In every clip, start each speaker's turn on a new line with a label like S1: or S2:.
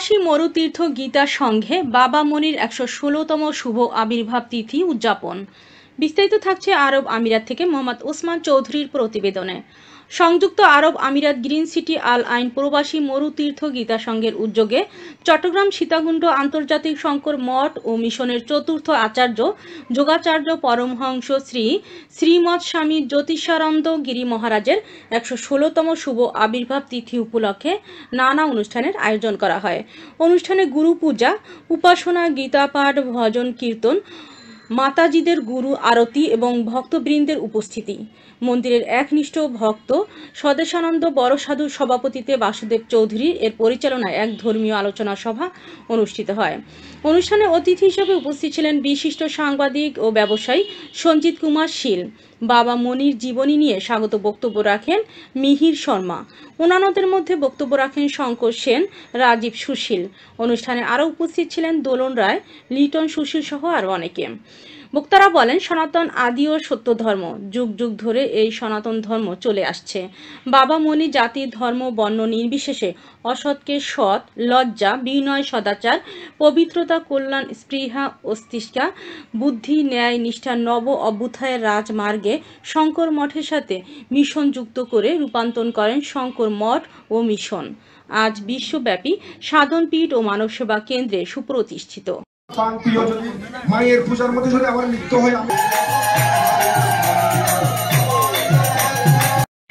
S1: প্রবাসী মরুতীর্থ গীতা সংঘে বাবা মনির ১১৬তম শুভ আবির্ভাব তিথি উদযাপন। বিস্তারিত থাকছে আরব আমিরাত থেকে মোহাম্মদ ওসমান চৌধুরীর প্রতিবেদনে। সংযুক্ত আরব আমিরাত গ্রিন সিটি আল আইন প্রবাসী মরুতীর্থ গীতা সংঘের উদ্যোগে চট্টগ্রাম সীতাকুণ্ড আন্তর্জাতিক শঙ্কর মঠ ও মিশনের চতুর্থ আচার্য যোগাচার্য পরমহংস শ্রীমৎ স্বামী জ্যোতিষানন্দ গিরি মহারাজের ১১৬তম শুভ আবির্ভাব তিথি উপলক্ষে নানা অনুষ্ঠানের আয়োজন করা হয়। অনুষ্ঠানে গুরু পূজা, উপাসনা, গীতা পাঠ, ভজন কীর্তন, মাতাজিদের গুরু আরতি এবং ভক্তবৃন্দের উপস্থিতি। মন্দিরের একনিষ্ঠ ভক্ত স্বদেশানন্দ বড় সাধুর সভাপতিত্বে বাসুদেব চৌধুরী এর পরিচালনায় এক ধর্মীয় আলোচনা সভা অনুষ্ঠিত হয়। অনুষ্ঠানে অতিথি হিসেবে উপস্থিত ছিলেন বিশিষ্ট সাংবাদিক ও ব্যবসায়ী সঞ্জিত কুমার শীল। বাবা মনির জীবনী নিয়ে স্বাগত বক্তব্য রাখেন মিহির শর্মা। অন্যান্যদের মধ্যে বক্তব্য রাখেন শঙ্কর সেন, রাজীব সুশীল। অনুষ্ঠানে আরও উপস্থিত ছিলেন দোলন রায়, লিটন সুশীল সহ আরও অনেকে। বক্তারা বলেন, সনাতন আদি ও সত্য ধর্ম, যুগ যুগ ধরে এই সনাতন ধর্ম চলে আসছে। বাবা মনি জাতি, ধর্ম, বর্ণ নির্বিশেষে অসৎকে সৎ, লজ্জা, বিনয়, সদাচার, পবিত্রতা, কল্যাণ, স্পৃহা, অস্তিষ্কা, বুদ্ধি, ন্যায়, নিষ্ঠা, নব অভ্যুত্থানের রাজমার্গে শঙ্কর মঠের সাথে মিশন যুক্ত করে রূপান্তর করেন শঙ্কর মঠ ও মিশন। আজ বিশ্বব্যাপী সাধনপীঠ ও মানব সেবা কেন্দ্রে সুপ্রতিষ্ঠিত।
S2: মায়ের পূজার মধ্যে যদি আমার মৃত্যু হয়,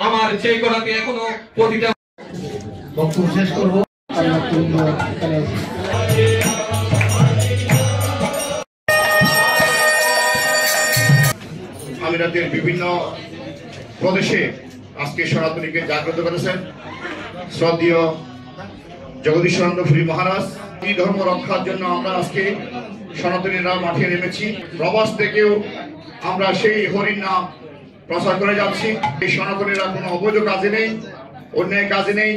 S3: আমার সেই করাতে এখনো প্রতিটা
S2: বক্তব্য শেষ করবো।
S4: আমিরাতের বিভিন্ন প্রদেশে আজকে সনাতনীকে জাগ্রত করেছেন শ্রদ্ধেয় জগদীশানন্দ পুরী মহারাজ। এই ধর্ম রক্ষার জন্য আমরা আজকে সনাতনীরা মাঠে নেমেছি। প্রবাস থেকেও আমরা সেই হরির নাম প্রচার করে যাচ্ছি। এই সনাতনীরা কোনো অবৈধ কাজে নেই, অন্যায় কাজে নেই,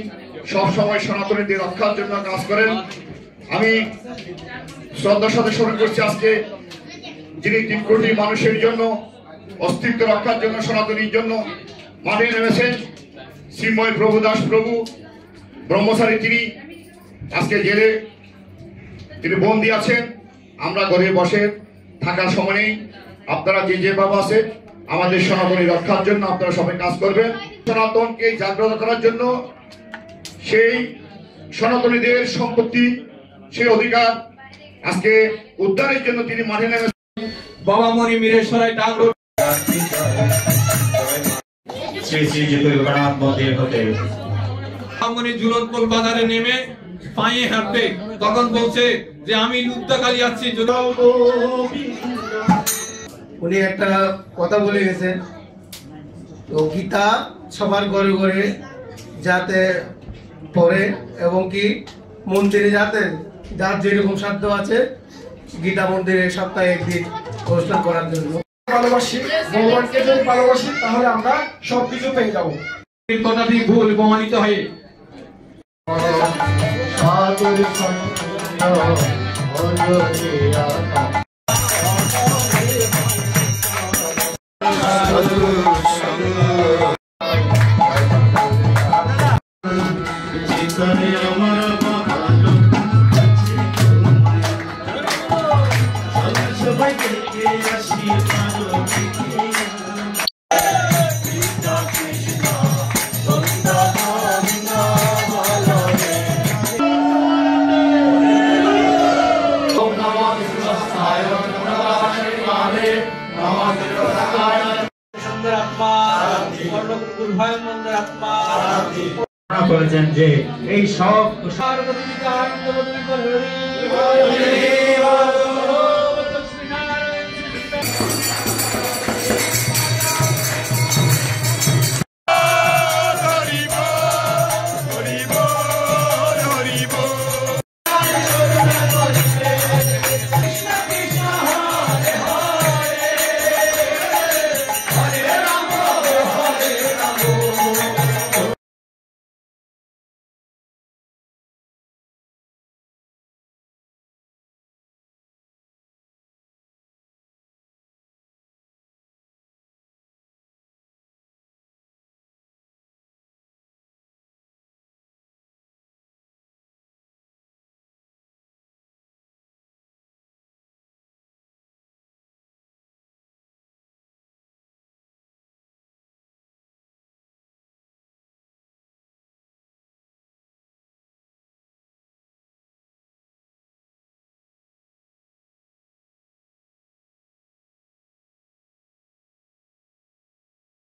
S4: সব সময় সনাতনীদের রক্ষার জন্য কাজ করেন। আমি শ্রদ্ধার সাথে স্মরণ করছি আজকে যিনি ৩ কোটি মানুষের জন্য অস্তিত্ব রক্ষার জন্য সনাতনীর জন্য মাঠে নেমেছেন, শ্রীময় প্রভু দাস প্রভু ব্রহ্মচারী। তিনি আজকে জেলে তিনি বন্দী আছেন। আমরা ঘরে বসে থাকার সময় নেই। আপনারা যে যেভাবে আছে আমাদের সনাতনী রক্ষার জন্য আপনারা সবাই কাজ করবেন। সনাতনকে জাগ্রত করার জন্য, সেই সনাতনীদের সম্পত্তি, সেই অধিকার আজকে উদ্ধারের জন্য তিনি মাঠে নেমেছেন।
S3: বাবা মনি মিরেশ্বরাই টাঙ্গুর
S5: শ্রী শ্রী জগন্নাথ মন্দির হতে
S3: মনি ঝুলনপুর বাজারে নেমে পায়ে হাঁটবে, তখন বলছে যে আমি লুপ্তকালী আছি।
S6: উনি একটা কথা বলে গেছেন, তো গীতা সবার ঘরে ঘরে যাতে পড়ে এবং কি মন্দিরে যাতে যার যেরকম সাধ্য আছে গীতা মন্দিরে সপ্তাহে একদিন অনুষ্ঠান করার জন্য।
S2: ভালোবাসি ভগবানকে, যদি ভালোবাসি তাহলে আমরা সবকিছু পেয়ে যাবো।
S3: কথাটি ভুল প্রমাণিত হয়।
S5: করেছেন যে এই সব